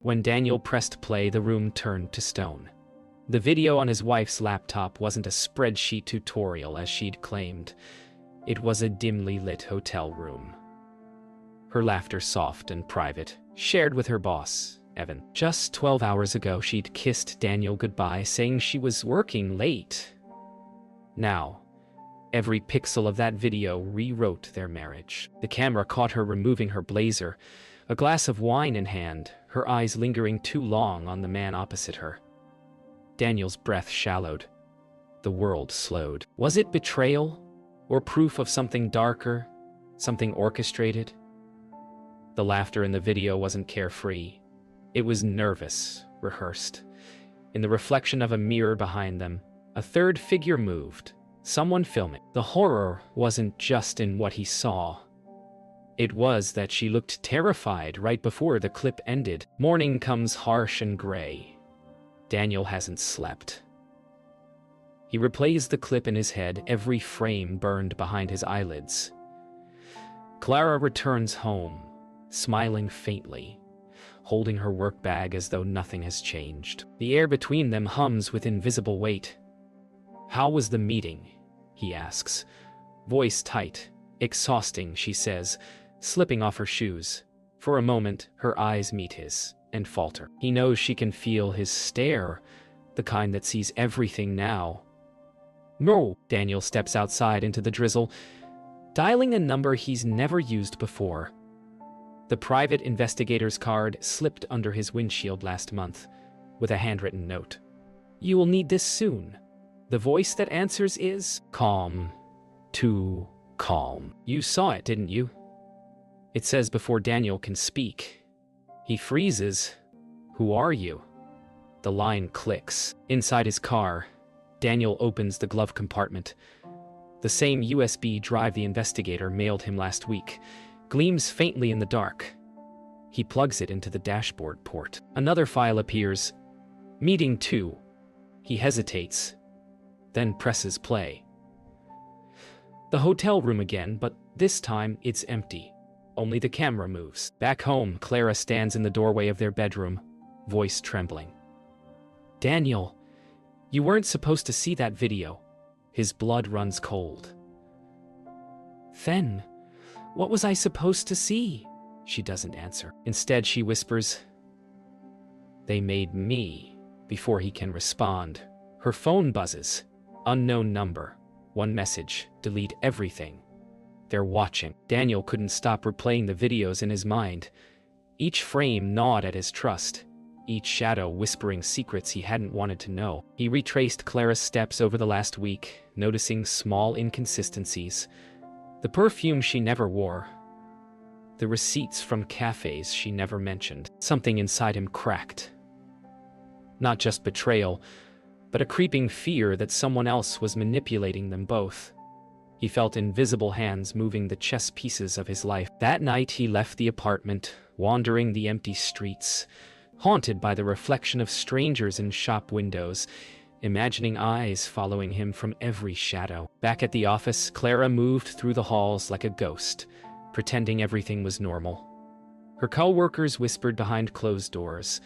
When Daniel pressed play, the room turned to stone. The video on his wife's laptop wasn't a spreadsheet tutorial as she'd claimed. It was a dimly lit hotel room. Her laughter soft and private, shared with her boss, Evan. Just 12 hours ago, she'd kissed Daniel goodbye, saying she was working late. Now, every pixel of that video rewrote their marriage. The camera caught her removing her blazer, a glass of wine in hand, her eyes lingering too long on the man opposite her. Daniel's breath shallowed. The world slowed. Was it betrayal? Or proof of something darker? Something orchestrated? The laughter in the video wasn't carefree. It was nervous, rehearsed. In the reflection of a mirror behind them, a third figure moved. Someone filming. The horror wasn't just in what he saw. It was that she looked terrified right before the clip ended. Morning comes harsh and gray. Daniel hasn't slept. He replays the clip in his head, every frame burned behind his eyelids. Clara returns home, smiling faintly, holding her work bag as though nothing has changed. The air between them hums with invisible weight. "How was the meeting?" he asks. Voice tight, exhausting, she says, slipping off her shoes. For a moment, her eyes meet his and falter. He knows she can feel his stare, the kind that sees everything now. No. Daniel steps outside into the drizzle, dialing a number he's never used before. The private investigator's card slipped under his windshield last month, with a handwritten note. "You will need this soon." The voice that answers is calm. Too calm. "You saw it, didn't you?" It says before Daniel can speak. He freezes. "Who are you?" The line clicks. Inside his car, Daniel opens the glove compartment. The same USB drive the investigator mailed him last week gleams faintly in the dark. He plugs it into the dashboard port. Another file appears. Meeting 2. He hesitates, then presses play. The hotel room again, but this time it's empty. Only the camera moves. Back home, Clara stands in the doorway of their bedroom, voice trembling. "Daniel, you weren't supposed to see that video." His blood runs cold. "Then, what was I supposed to see?" She doesn't answer. Instead, she whispers, "They made me," before he can respond. Her phone buzzes. Unknown number. One message. Delete everything. They're watching. Daniel couldn't stop replaying the videos in his mind. Each frame gnawed at his trust. Each shadow whispering secrets he hadn't wanted to know. He retraced Clara's steps over the last week, noticing small inconsistencies. The perfume she never wore. The receipts from cafes she never mentioned. Something inside him cracked. Not just betrayal, but a creeping fear that someone else was manipulating them both. He felt invisible hands moving the chess pieces of his life. That night he left the apartment, wandering the empty streets, haunted by the reflection of strangers in shop windows, imagining eyes following him from every shadow. Back at the office, Clara moved through the halls like a ghost, pretending everything was normal. Her co-workers whispered behind closed doors,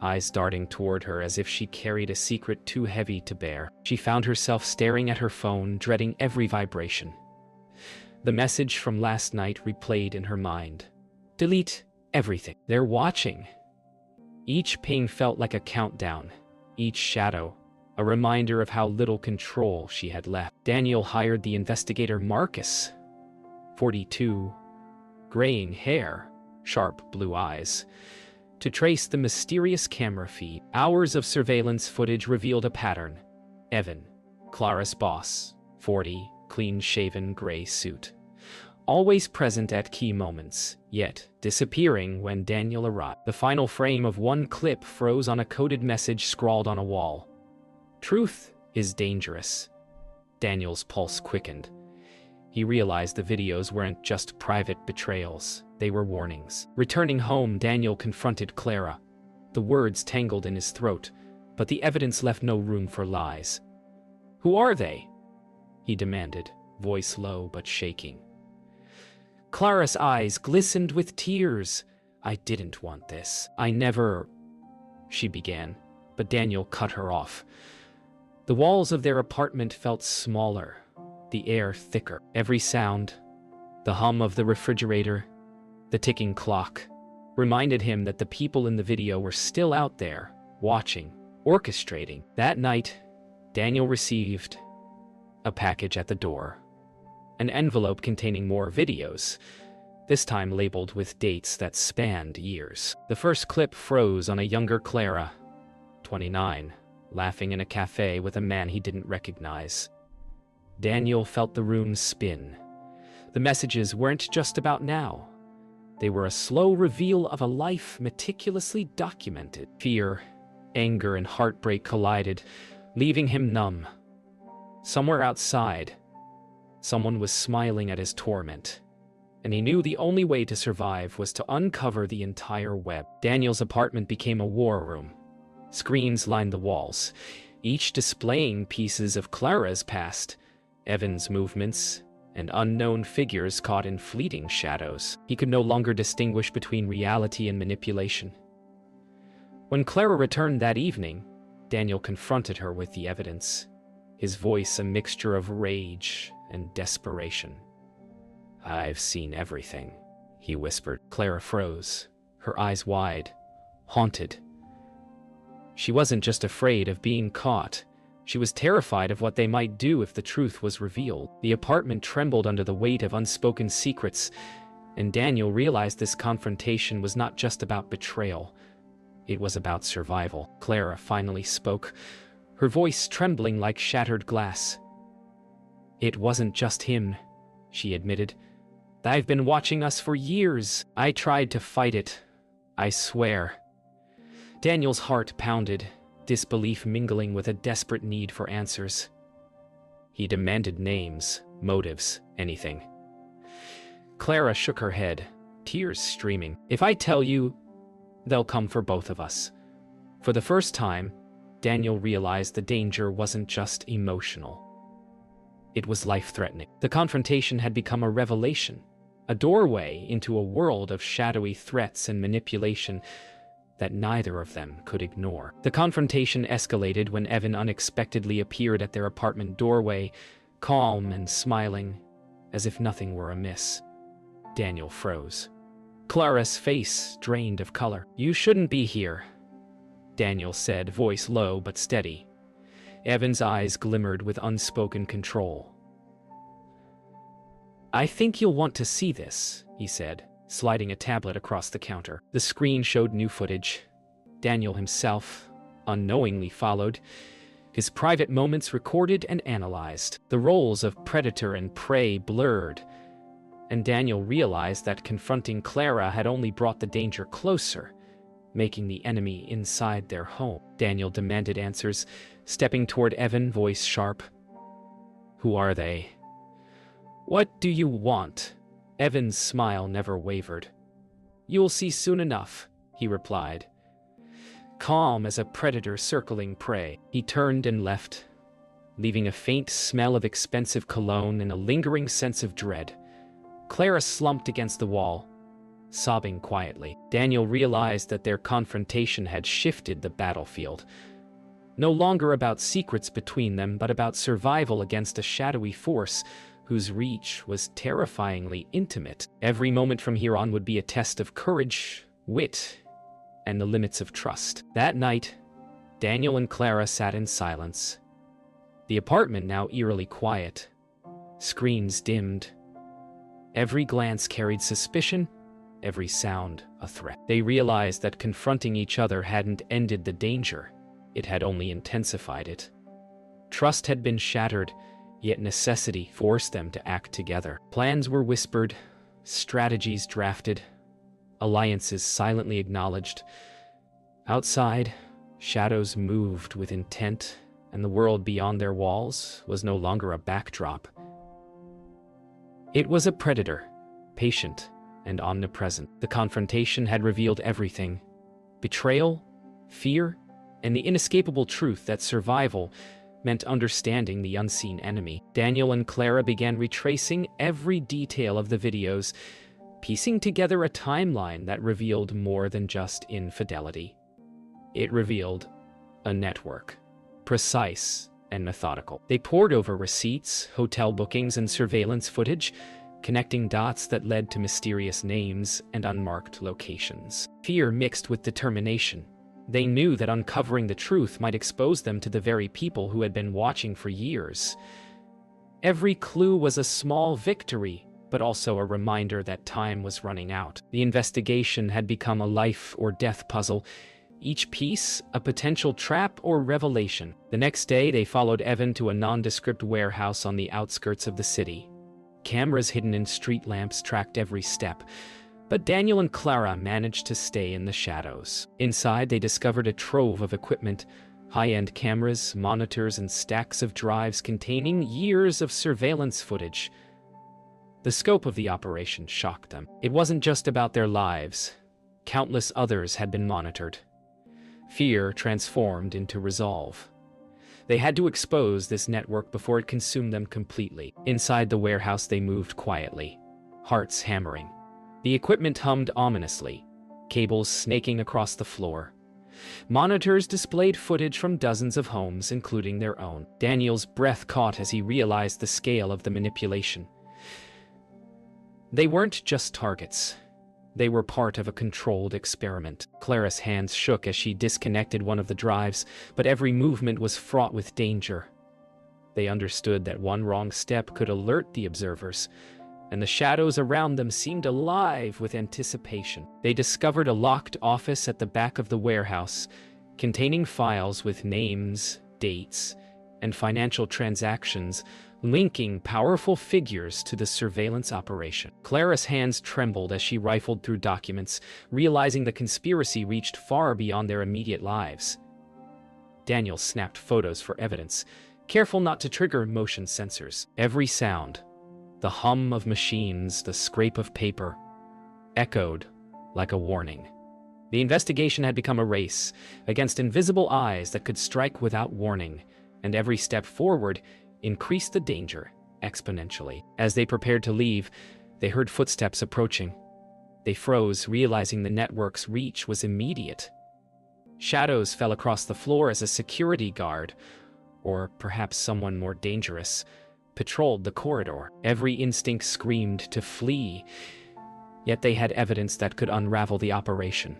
eyes darting toward her as if she carried a secret too heavy to bear. She found herself staring at her phone, dreading every vibration. The message from last night replayed in her mind. Delete everything. They're watching. Each ping felt like a countdown, each shadow a reminder of how little control she had left. Daniel hired the investigator Marcus, 42, graying hair, sharp blue eyes, to trace the mysterious camera feed. Hours of surveillance footage revealed a pattern. Evan, Clara's boss, 40, clean-shaven gray suit. Always present at key moments, yet disappearing when Daniel arrived. The final frame of one clip froze on a coded message scrawled on a wall. "Truth is dangerous." Daniel's pulse quickened. He realized the videos weren't just private betrayals, they were warnings. Returning home, Daniel confronted Clara. The words tangled in his throat, but the evidence left no room for lies. "Who are they?" he demanded, voice low but shaking. Clara's eyes glistened with tears, I didn't want this. I never... she began, but Daniel cut her off. The walls of their apartment felt smaller, the air thicker. Every sound, the hum of the refrigerator, the ticking clock, reminded him that the people in the video were still out there, watching, orchestrating. That night, Daniel received a package at the door. An envelope containing more videos, this time labeled with dates that spanned years. The first clip froze on a younger Clara, 29, laughing in a cafe with a man he didn't recognize. Daniel felt the room spin. The messages weren't just about now. They were a slow reveal of a life meticulously documented. Fear, anger, and heartbreak collided, leaving him numb. Somewhere outside, someone was smiling at his torment, and he knew the only way to survive was to uncover the entire web. Daniel's apartment became a war room. Screens lined the walls, each displaying pieces of Clara's past, Evan's movements, and unknown figures caught in fleeting shadows. He could no longer distinguish between reality and manipulation. When Clara returned that evening, Daniel confronted her with the evidence, his voice a mixture of rage and desperation. "I've seen everything," he whispered. Clara froze, her eyes wide, haunted. She wasn't just afraid of being caught. She was terrified of what they might do if the truth was revealed. The apartment trembled under the weight of unspoken secrets, and Daniel realized this confrontation was not just about betrayal. It was about survival. Clara finally spoke, her voice trembling like shattered glass. "It wasn't just him," she admitted. "I've been watching us for years. I tried to fight it. I swear." Daniel's heart pounded, disbelief mingling with a desperate need for answers. He demanded names, motives, anything. Clara shook her head, tears streaming. "If I tell you, they'll come for both of us." For the first time, Daniel realized the danger wasn't just emotional. It was life-threatening. The confrontation had become a revelation, a doorway into a world of shadowy threats and manipulation that neither of them could ignore. The confrontation escalated when Evan unexpectedly appeared at their apartment doorway, calm and smiling, as if nothing were amiss. Daniel froze. Clara's face drained of color. "You shouldn't be here," Daniel said, voice low but steady. Evan's eyes glimmered with unspoken control. "I think you'll want to see this," he said, sliding a tablet across the counter. The screen showed new footage. Daniel himself, unknowingly followed, his private moments recorded and analyzed. The roles of predator and prey blurred, and Daniel realized that confronting Clara had only brought the danger closer, making the enemy inside their home. Daniel demanded answers, stepping toward Evan, voice sharp. "Who are they? What do you want?" Evan's smile never wavered. "You'll see soon enough," he replied. Calm as a predator circling prey, he turned and left, leaving a faint smell of expensive cologne and a lingering sense of dread. Clara slumped against the wall, sobbing quietly. Daniel realized that their confrontation had shifted the battlefield. No longer about secrets between them, but about survival against a shadowy force whose reach was terrifyingly intimate. Every moment from here on would be a test of courage, wit, and the limits of trust. That night, Daniel and Clara sat in silence. The apartment now eerily quiet. Screens dimmed. Every glance carried suspicion, every sound a threat. They realized that confronting each other hadn't ended the danger. It had only intensified it. Trust had been shattered, yet necessity forced them to act together. Plans were whispered, strategies drafted, alliances silently acknowledged. Outside, shadows moved with intent, and the world beyond their walls was no longer a backdrop. It was a predator, patient and omnipresent. The confrontation had revealed everything: betrayal, fear, and the inescapable truth that survival meant understanding the unseen enemy. Daniel and Clara began retracing every detail of the videos, piecing together a timeline that revealed more than just infidelity. It revealed a network, precise and methodical. They pored over receipts, hotel bookings, and surveillance footage, connecting dots that led to mysterious names and unmarked locations. Fear mixed with determination. They knew that uncovering the truth might expose them to the very people who had been watching for years. Every clue was a small victory, but also a reminder that time was running out. The investigation had become a life or death puzzle, each piece a potential trap or revelation. The next day, they followed Evan to a nondescript warehouse on the outskirts of the city. Cameras hidden in street lamps tracked every step, but Daniel and Clara managed to stay in the shadows. Inside, they discovered a trove of equipment, high-end cameras, monitors, and stacks of drives containing years of surveillance footage. The scope of the operation shocked them. It wasn't just about their lives. Countless others had been monitored. Fear transformed into resolve. They had to expose this network before it consumed them completely. Inside the warehouse, they moved quietly, hearts hammering. The equipment hummed ominously, cables snaking across the floor. Monitors displayed footage from dozens of homes, including their own. Daniel's breath caught as he realized the scale of the manipulation. They weren't just targets. They were part of a controlled experiment. Clara's hands shook as she disconnected one of the drives, but every movement was fraught with danger. They understood that one wrong step could alert the observers, and the shadows around them seemed alive with anticipation. They discovered a locked office at the back of the warehouse, containing files with names, dates, and financial transactions, linking powerful figures to the surveillance operation. Clara's hands trembled as she rifled through documents, realizing the conspiracy reached far beyond their immediate lives. Daniel snapped photos for evidence, careful not to trigger motion sensors. Every sound, the hum of machines, the scrape of paper, echoed like a warning. The investigation had become a race against invisible eyes that could strike without warning, and every step forward increased the danger exponentially. As they prepared to leave, they heard footsteps approaching. They froze, realizing the network's reach was immediate. Shadows fell across the floor as a security guard, or perhaps someone more dangerous, patrolled the corridor. Every instinct screamed to flee, yet they had evidence that could unravel the operation.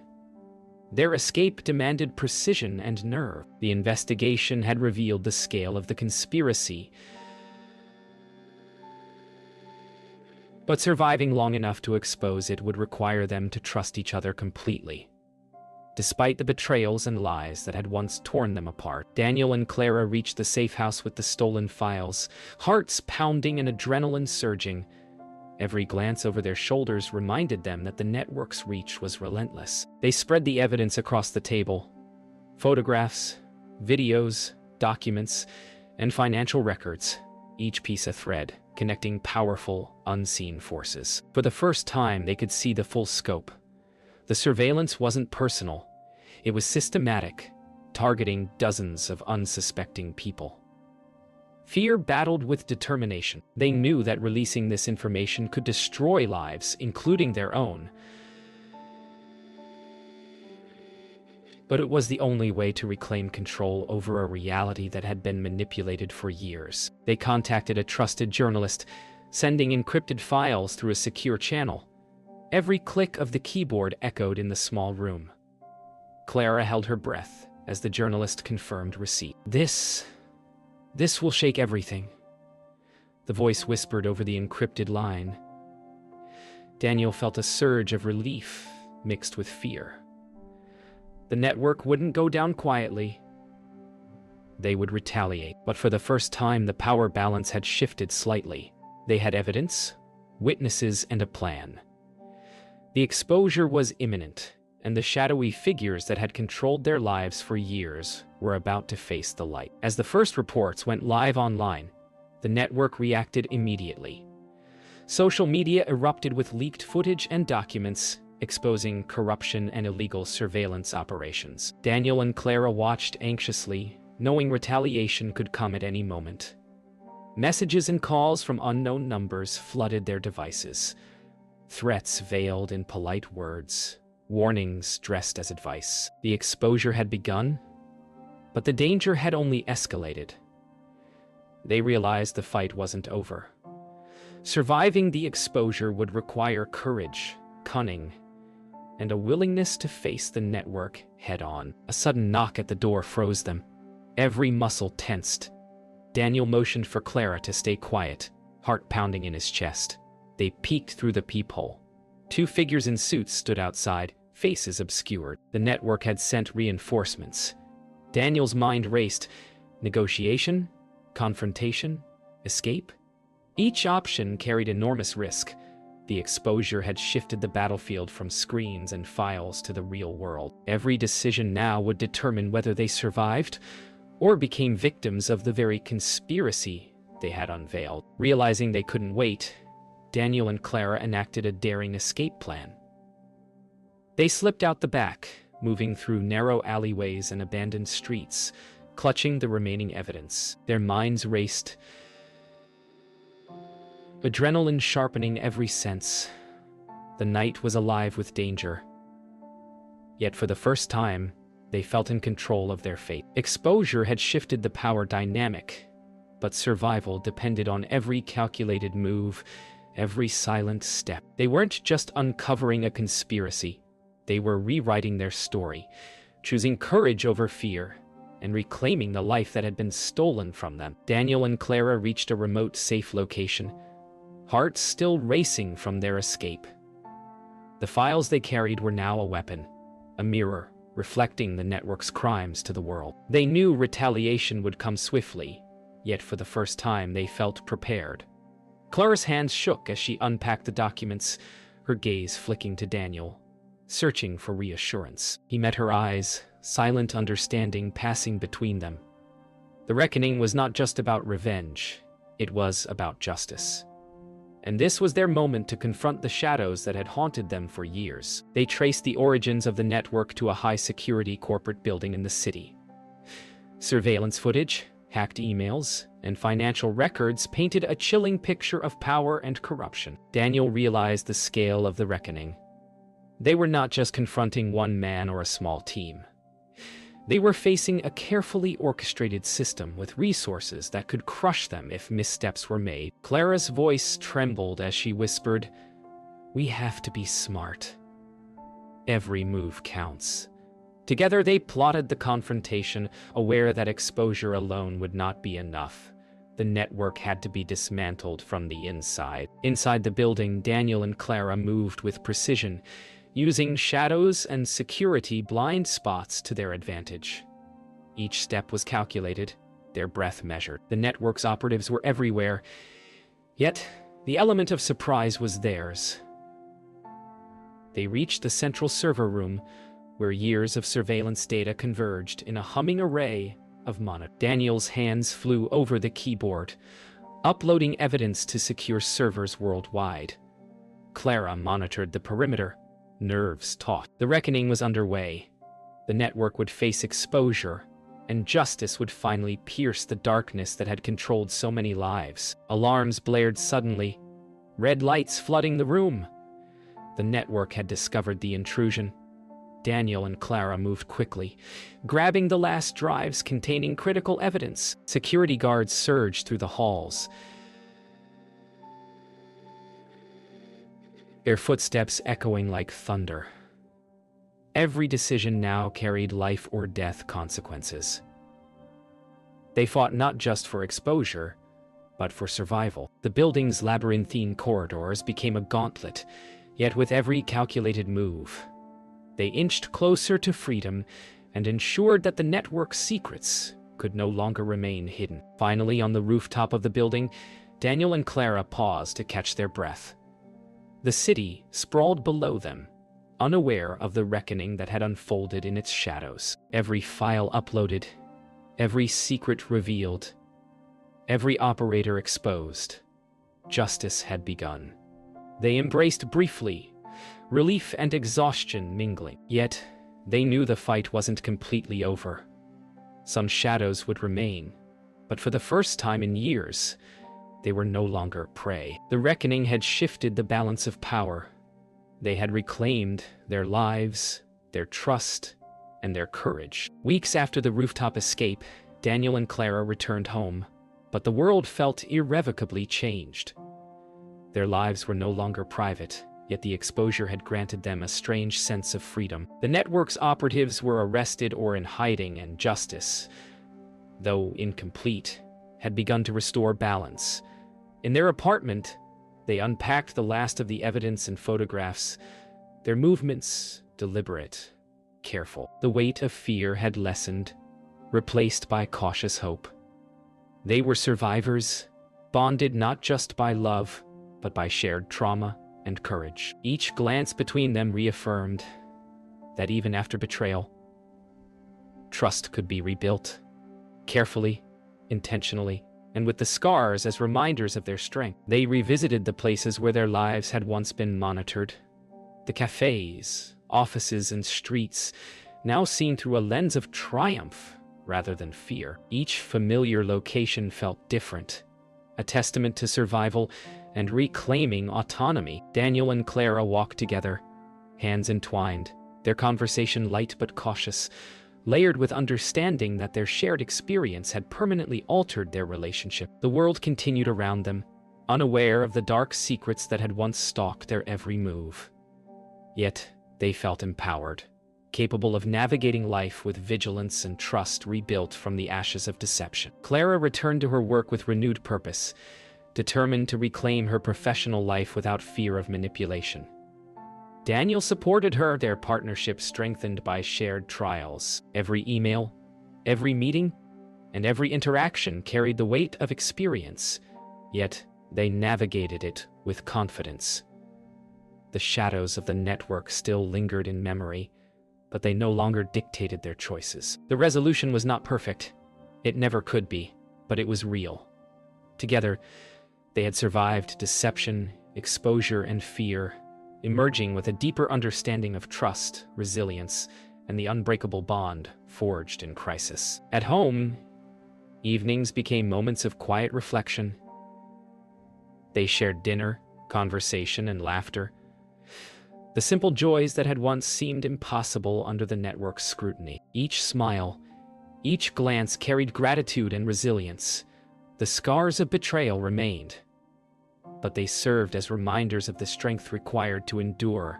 Their escape demanded precision and nerve. The investigation had revealed the scale of the conspiracy, but surviving long enough to expose it would require them to trust each other completely. Despite the betrayals and lies that had once torn them apart, Daniel and Clara reached the safe house with the stolen files, hearts pounding and adrenaline surging. Every glance over their shoulders reminded them that the network's reach was relentless. They spread the evidence across the table. Photographs, videos, documents, and financial records, each piece a thread, connecting powerful, unseen forces. For the first time, they could see the full scope. The surveillance wasn't personal. It was systematic, targeting dozens of unsuspecting people. Fear battled with determination. They knew that releasing this information could destroy lives, including their own. But it was the only way to reclaim control over a reality that had been manipulated for years. They contacted a trusted journalist, sending encrypted files through a secure channel. Every click of the keyboard echoed in the small room. Clara held her breath as the journalist confirmed receipt. This will shake everything, the voice whispered over the encrypted line. Daniel felt a surge of relief mixed with fear. The network wouldn't go down quietly. They would retaliate. But for the first time, the power balance had shifted slightly. They had evidence, witnesses, and a plan. The exposure was imminent, and the shadowy figures that had controlled their lives for years were about to face the light. As the first reports went live online, the network reacted immediately. Social media erupted with leaked footage and documents, exposing corruption and illegal surveillance operations. Daniel and Clara watched anxiously, knowing retaliation could come at any moment. Messages and calls from unknown numbers flooded their devices. threats veiled in polite words, warnings dressed as advice. The exposure had begun, but the danger had only escalated. They realized the fight wasn't over. Surviving the exposure would require courage, cunning, and a willingness to face the network head-on. A sudden knock at the door froze them. Every muscle tensed. Daniel motioned for Clara to stay quiet, heart pounding in his chest. They peeked through the peephole. Two figures in suits stood outside, faces obscured. The network had sent reinforcements. Daniel's mind raced. Negotiation? Confrontation? Escape? Each option carried enormous risk. The exposure had shifted the battlefield from screens and files to the real world. Every decision now would determine whether they survived or became victims of the very conspiracy they had unveiled. Realizing they couldn't wait, Daniel and Clara enacted a daring escape plan. They slipped out the back, moving through narrow alleyways and abandoned streets, clutching the remaining evidence. Their minds raced, adrenaline sharpening every sense. The night was alive with danger. Yet for the first time, they felt in control of their fate. Exposure had shifted the power dynamic, but survival depended on every calculated move, every silent step. They weren't just uncovering a conspiracy. They were rewriting their story, choosing courage over fear, and reclaiming the life that had been stolen from them. Daniel and Clara reached a remote, safe location, hearts still racing from their escape. The files they carried were now a weapon, a mirror, reflecting the network's crimes to the world. They knew retaliation would come swiftly, yet for the first time they felt prepared. Clara's hands shook as she unpacked the documents, her gaze flicking to Daniel, searching for reassurance. He met her eyes, silent understanding passing between them. The reckoning was not just about revenge, it was about justice. And this was their moment to confront the shadows that had haunted them for years. They traced the origins of the network to a high-security corporate building in the city. Surveillance footage, hacked emails, and financial records painted a chilling picture of power and corruption. Daniel realized the scale of the reckoning. They were not just confronting one man or a small team. They were facing a carefully orchestrated system with resources that could crush them if missteps were made. Clara's voice trembled as she whispered, "We have to be smart. Every move counts." Together they plotted the confrontation, aware that exposure alone would not be enough. The network had to be dismantled from the inside. Inside the building, Daniel and Clara moved with precision, using shadows and security blind spots to their advantage. Each step was calculated, their breath measured. The network's operatives were everywhere, yet the element of surprise was theirs. They reached the central server room, where years of surveillance data converged in a humming array of monitors. Daniel's hands flew over the keyboard, uploading evidence to secure servers worldwide. Clara monitored the perimeter, nerves taut. The reckoning was underway. The network would face exposure, and justice would finally pierce the darkness that had controlled so many lives. Alarms blared suddenly, red lights flooding the room. The network had discovered the intrusion. Daniel and Clara moved quickly, grabbing the last drives containing critical evidence. Security guards surged through the halls, their footsteps echoing like thunder. Every decision now carried life or death consequences. They fought not just for exposure, but for survival. The building's labyrinthine corridors became a gauntlet, yet with every calculated move, they inched closer to freedom and ensured that the network's secrets could no longer remain hidden. Finally, on the rooftop of the building, Daniel and Clara paused to catch their breath. The city sprawled below them, unaware of the reckoning that had unfolded in its shadows. Every file uploaded, every secret revealed, every operator exposed. Justice had begun. They embraced briefly, relief and exhaustion mingling. Yet, they knew the fight wasn't completely over. Some shadows would remain, but for the first time in years, they were no longer prey. The reckoning had shifted the balance of power, They had reclaimed their lives, their trust, and their courage. Weeks after the rooftop escape, Daniel and Clara returned home, but the world felt irrevocably changed. Their lives were no longer private, yet the exposure had granted them a strange sense of freedom. The network's operatives were arrested or in hiding, and justice, though incomplete, had begun to restore balance. In their apartment, they unpacked the last of the evidence and photographs, their movements deliberate, careful. The weight of fear had lessened, replaced by cautious hope. They were survivors, bonded not just by love, but by shared trauma and courage. Each glance between them reaffirmed that even after betrayal, trust could be rebuilt, carefully, intentionally, and with the scars as reminders of their strength. They revisited the places where their lives had once been monitored, the cafes, offices, and streets, now seen through a lens of triumph rather than fear. Each familiar location felt different, a testament to survival and reclaiming autonomy. Daniel and Clara walked together, hands entwined, their conversation light but cautious, layered with understanding that their shared experience had permanently altered their relationship. The world continued around them, unaware of the dark secrets that had once stalked their every move. Yet, they felt empowered, capable of navigating life with vigilance and trust rebuilt from the ashes of deception. Clara returned to her work with renewed purpose, determined to reclaim her professional life without fear of manipulation. Daniel supported her, their partnership strengthened by shared trials. Every email, every meeting, and every interaction carried the weight of experience, yet they navigated it with confidence. The shadows of the network still lingered in memory, but they no longer dictated their choices. The resolution was not perfect. It never could be, but it was real. Together, they had survived deception, exposure, and fear, emerging with a deeper understanding of trust, resilience, and the unbreakable bond forged in crisis. At home, evenings became moments of quiet reflection. They shared dinner, conversation, and laughter, the simple joys that had once seemed impossible under the network's scrutiny. Each smile, each glance carried gratitude and resilience. The scars of betrayal remained, but they served as reminders of the strength required to endure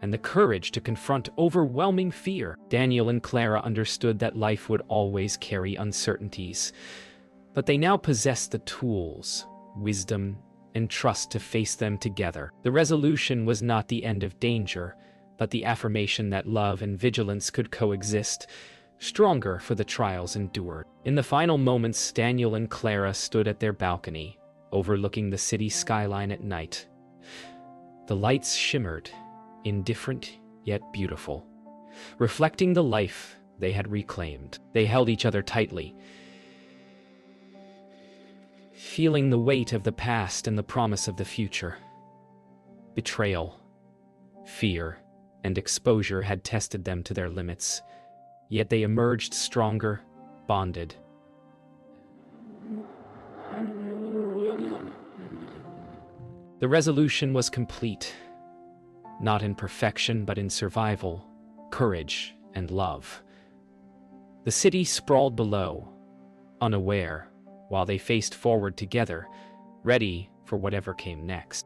and the courage to confront overwhelming fear. Daniel and Clara understood that life would always carry uncertainties, but they now possessed the tools, wisdom, and trust to face them together. The resolution was not the end of danger, but the affirmation that love and vigilance could coexist, stronger for the trials endured. In the final moments, Daniel and Clara stood at their balcony, overlooking the city skyline at night. The lights shimmered, indifferent yet beautiful, reflecting the life they had reclaimed. They held each other tightly, feeling the weight of the past and the promise of the future. Betrayal, fear, and exposure had tested them to their limits, yet they emerged stronger, bonded. The resolution was complete, not in perfection but in survival, courage, and love. The city sprawled below, unaware, while they faced forward together, ready for whatever came next.